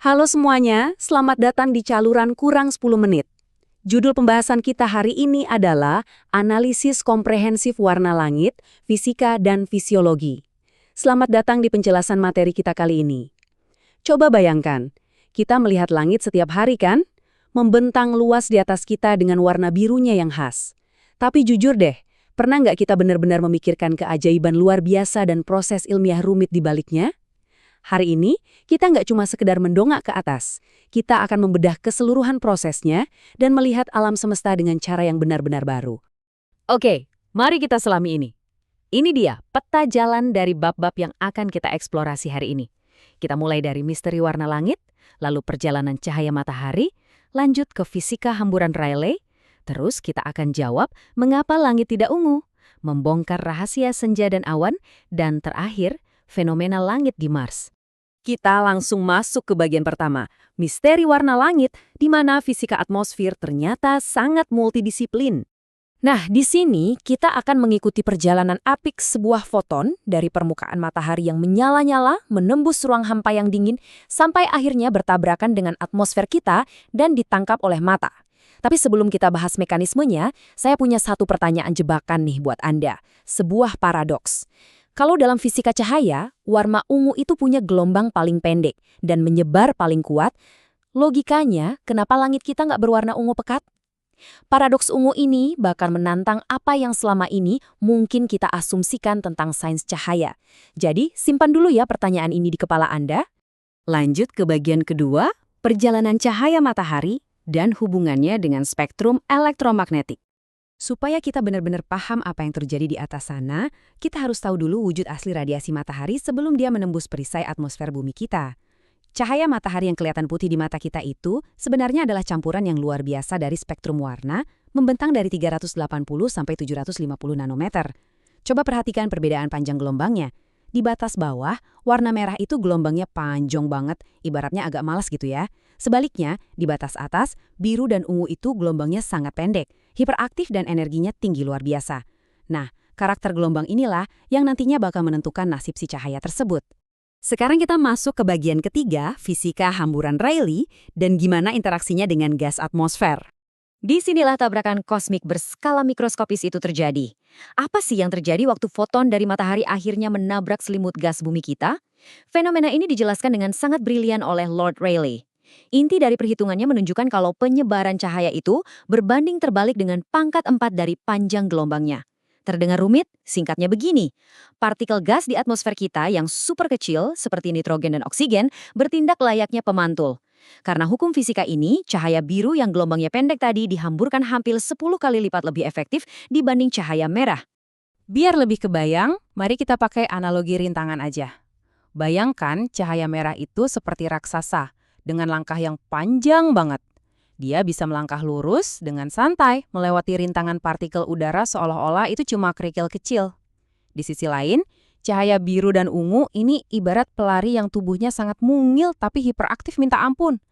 Halo semuanya, selamat datang di Caluran Kurang 10 Menit. Judul pembahasan kita hari ini adalah Analisis Komprehensif Warna Langit, Fisika dan Fisiologi. Selamat datang di penjelasan materi kita kali ini. Coba bayangkan, kita melihat langit setiap hari kan? Membentang luas di atas kita dengan warna birunya yang khas. Tapi jujur deh, pernah nggak kita benar-benar memikirkan keajaiban luar biasa dan proses ilmiah rumit di baliknya? Hari ini, kita nggak cuma sekedar mendongak ke atas. Kita akan membedah keseluruhan prosesnya dan melihat alam semesta dengan cara yang benar-benar baru. Oke, mari kita selami ini. Ini dia peta jalan dari bab-bab yang akan kita eksplorasi hari ini. Kita mulai dari misteri warna langit, lalu perjalanan cahaya matahari, lanjut ke fisika hamburan Rayleigh, terus kita akan jawab mengapa langit tidak ungu, membongkar rahasia senja dan awan, dan terakhir, fenomena langit di Mars. Kita langsung masuk ke bagian pertama, misteri warna langit, di mana fisika atmosfer ternyata sangat multidisiplin. Nah, di sini kita akan mengikuti perjalanan apik sebuah foton dari permukaan matahari yang menyala-nyala, menembus ruang hampa yang dingin, sampai akhirnya bertabrakan dengan atmosfer kita dan ditangkap oleh mata. Tapi sebelum kita bahas mekanismenya, saya punya satu pertanyaan jebakan nih buat Anda, sebuah paradoks. Kalau dalam fisika cahaya, warna ungu itu punya gelombang paling pendek dan menyebar paling kuat, logikanya kenapa langit kita nggak berwarna ungu pekat? Paradoks ungu ini bahkan menantang apa yang selama ini mungkin kita asumsikan tentang sains cahaya. Jadi, simpan dulu ya pertanyaan ini di kepala Anda. Lanjut ke bagian kedua, perjalanan cahaya matahari dan hubungannya dengan spektrum elektromagnetik. Supaya kita benar-benar paham apa yang terjadi di atas sana, kita harus tahu dulu wujud asli radiasi matahari sebelum dia menembus perisai atmosfer bumi kita. Cahaya matahari yang kelihatan putih di mata kita itu sebenarnya adalah campuran yang luar biasa dari spektrum warna, membentang dari 380 sampai 750 nanometer. Coba perhatikan perbedaan panjang gelombangnya. Di batas bawah, warna merah itu gelombangnya panjang banget, ibaratnya agak malas gitu ya. Sebaliknya, di batas atas, biru dan ungu itu gelombangnya sangat pendek, hiperaktif dan energinya tinggi luar biasa. Nah, karakter gelombang inilah yang nantinya bakal menentukan nasib si cahaya tersebut. Sekarang kita masuk ke bagian ketiga, fisika hamburan Rayleigh, dan gimana interaksinya dengan gas atmosfer. Disinilah tabrakan kosmik berskala mikroskopis itu terjadi. Apa sih yang terjadi waktu foton dari matahari akhirnya menabrak selimut gas bumi kita? Fenomena ini dijelaskan dengan sangat brilian oleh Lord Rayleigh. Inti dari perhitungannya menunjukkan kalau penyebaran cahaya itu berbanding terbalik dengan pangkat 4 dari panjang gelombangnya. Terdengar rumit? Singkatnya begini. Partikel gas di atmosfer kita yang super kecil, seperti nitrogen dan oksigen, bertindak layaknya pemantul. Karena hukum fisika ini, cahaya biru yang gelombangnya pendek tadi dihamburkan hampir 10 kali lipat lebih efektif dibanding cahaya merah. Biar lebih kebayang, mari kita pakai analogi rintangan aja. Bayangkan cahaya merah itu seperti raksasa, dengan langkah yang panjang banget. Dia bisa melangkah lurus dengan santai melewati rintangan partikel udara seolah-olah itu cuma kerikil kecil. Di sisi lain, cahaya biru dan ungu ini ibarat pelari yang tubuhnya sangat mungil tapi hiperaktif minta ampun.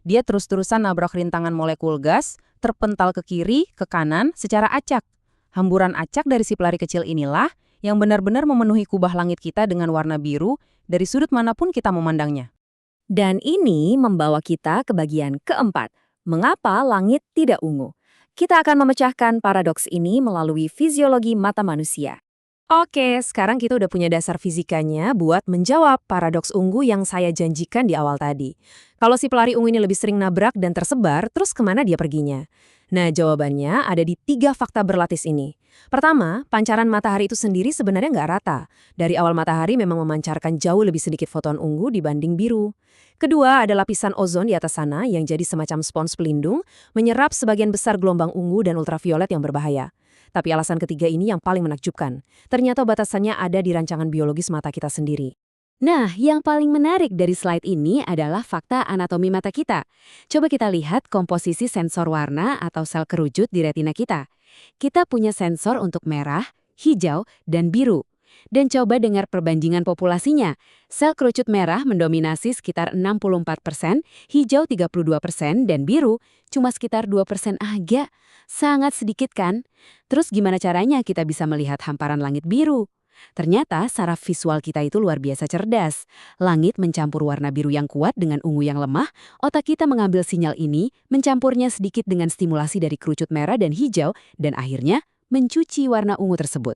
Dia terus-terusan nabrak rintangan molekul gas, terpental ke kiri, ke kanan secara acak. Hamburan acak dari si pelari kecil inilah yang benar-benar memenuhi kubah langit kita dengan warna biru dari sudut manapun kita memandangnya. Dan ini membawa kita ke bagian keempat. Mengapa langit tidak ungu? Kita akan memecahkan paradoks ini melalui fisiologi mata manusia. Oke, sekarang kita udah punya dasar fisikanya buat menjawab paradoks ungu yang saya janjikan di awal tadi. Kalau si pelari ungu ini lebih sering nabrak dan tersebar, terus kemana dia perginya? Nah, jawabannya ada di 3 fakta berlapis ini. Pertama, pancaran matahari itu sendiri sebenarnya nggak rata. Dari awal matahari memang memancarkan jauh lebih sedikit foton ungu dibanding biru. Kedua, ada lapisan ozon di atas sana yang jadi semacam spons pelindung, menyerap sebagian besar gelombang ungu dan ultraviolet yang berbahaya. Tapi alasan ketiga ini yang paling menakjubkan. Ternyata batasannya ada di rancangan biologis mata kita sendiri. Nah, yang paling menarik dari slide ini adalah fakta anatomi mata kita. Coba kita lihat komposisi sensor warna atau sel kerujut di retina kita. Kita punya sensor untuk merah, hijau, dan biru. Dan coba dengar perbandingan populasinya. Sel kerucut merah mendominasi sekitar 64%, hijau 32%, dan biru cuma sekitar 2% aja. Sangat sedikit kan? Terus gimana caranya kita bisa melihat hamparan langit biru? Ternyata saraf visual kita itu luar biasa cerdas. Langit mencampur warna biru yang kuat dengan ungu yang lemah, otak kita mengambil sinyal ini, mencampurnya sedikit dengan stimulasi dari kerucut merah dan hijau, dan akhirnya mencuci warna ungu tersebut.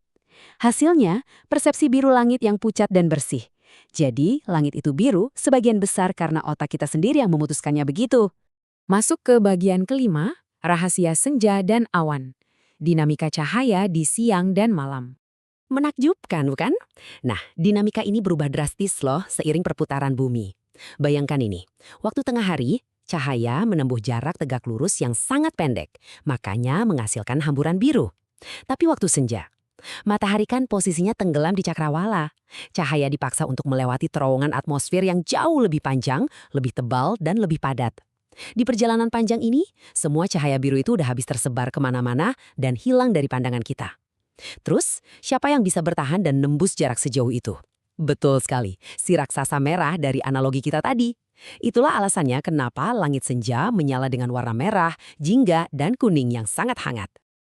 Hasilnya, persepsi biru langit yang pucat dan bersih. Jadi, langit itu biru sebagian besar karena otak kita sendiri yang memutuskannya begitu. Masuk ke bagian kelima, rahasia senja dan awan. Dinamika cahaya di siang dan malam. Menakjubkan, bukan? Nah, dinamika ini berubah drastis loh seiring perputaran bumi. Bayangkan ini, waktu tengah hari, cahaya menempuh jarak tegak lurus yang sangat pendek, makanya menghasilkan hamburan biru. Tapi waktu senja, matahari kan posisinya tenggelam di cakrawala. Cahaya dipaksa untuk melewati terowongan atmosfer yang jauh lebih panjang, lebih tebal, dan lebih padat. Di perjalanan panjang ini, semua cahaya biru itu udah habis tersebar kemana-mana dan hilang dari pandangan kita. Terus, siapa yang bisa bertahan dan nembus jarak sejauh itu? Betul sekali, si raksasa merah dari analogi kita tadi. Itulah alasannya kenapa langit senja menyala dengan warna merah, jingga, dan kuning yang sangat hangat.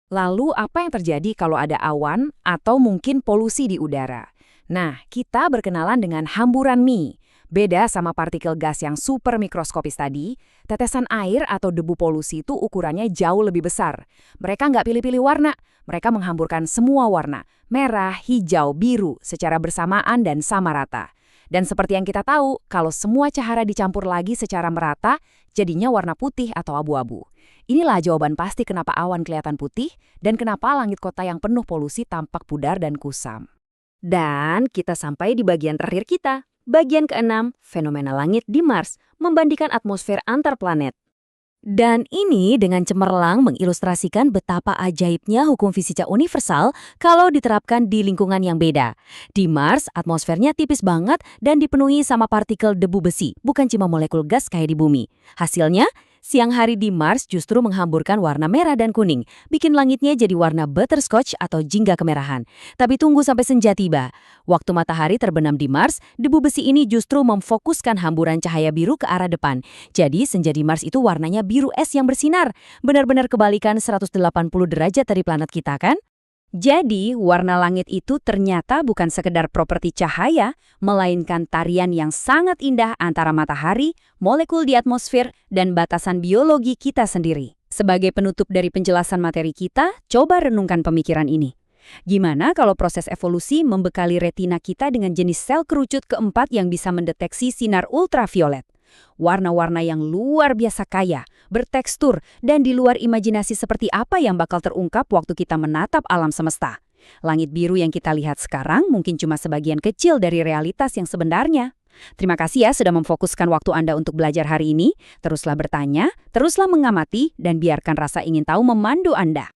Lalu apa yang terjadi kalau ada awan atau mungkin polusi di udara? Nah, kita berkenalan dengan hamburan mie. Beda sama partikel gas yang super mikroskopis tadi, tetesan air atau debu polusi itu ukurannya jauh lebih besar. Mereka nggak pilih-pilih warna, mereka menghamburkan semua warna, merah, hijau, biru, secara bersamaan dan sama rata. Dan seperti yang kita tahu, kalau semua cahaya dicampur lagi secara merata, jadinya warna putih atau abu-abu. Inilah jawaban pasti kenapa awan kelihatan putih dan kenapa langit kota yang penuh polusi tampak pudar dan kusam. Dan kita sampai di bagian terakhir kita. Bagian keenam, fenomena langit di Mars membandingkan atmosfer antar planet. Dan ini dengan cemerlang mengilustrasikan betapa ajaibnya hukum fisika universal kalau diterapkan di lingkungan yang beda. Di Mars, atmosfernya tipis banget dan dipenuhi sama partikel debu besi, bukan cuma molekul gas kayak di bumi. Hasilnya, siang hari di Mars justru menghamburkan warna merah dan kuning, bikin langitnya jadi warna butterscotch atau jingga kemerahan. Tapi tunggu sampai senja tiba. Waktu matahari terbenam di Mars, debu besi ini justru memfokuskan hamburan cahaya biru ke arah depan. Jadi senja di Mars itu warnanya biru es yang bersinar. Benar-benar kebalikan 180 derajat dari planet kita kan? Jadi, warna langit itu ternyata bukan sekedar properti cahaya, melainkan tarian yang sangat indah antara matahari, molekul di atmosfer, dan batasan biologi kita sendiri. Sebagai penutup dari penjelasan materi kita, coba renungkan pemikiran ini. Gimana kalau proses evolusi membekali retina kita dengan jenis sel kerucut keempat yang bisa mendeteksi sinar ultraviolet? Warna-warna yang luar biasa kaya, bertekstur, dan di luar imajinasi seperti apa yang bakal terungkap waktu kita menatap alam semesta. Langit biru yang kita lihat sekarang mungkin cuma sebagian kecil dari realitas yang sebenarnya. Terima kasih ya sudah memfokuskan waktu Anda untuk belajar hari ini. Teruslah bertanya, teruslah mengamati, dan biarkan rasa ingin tahu memandu Anda.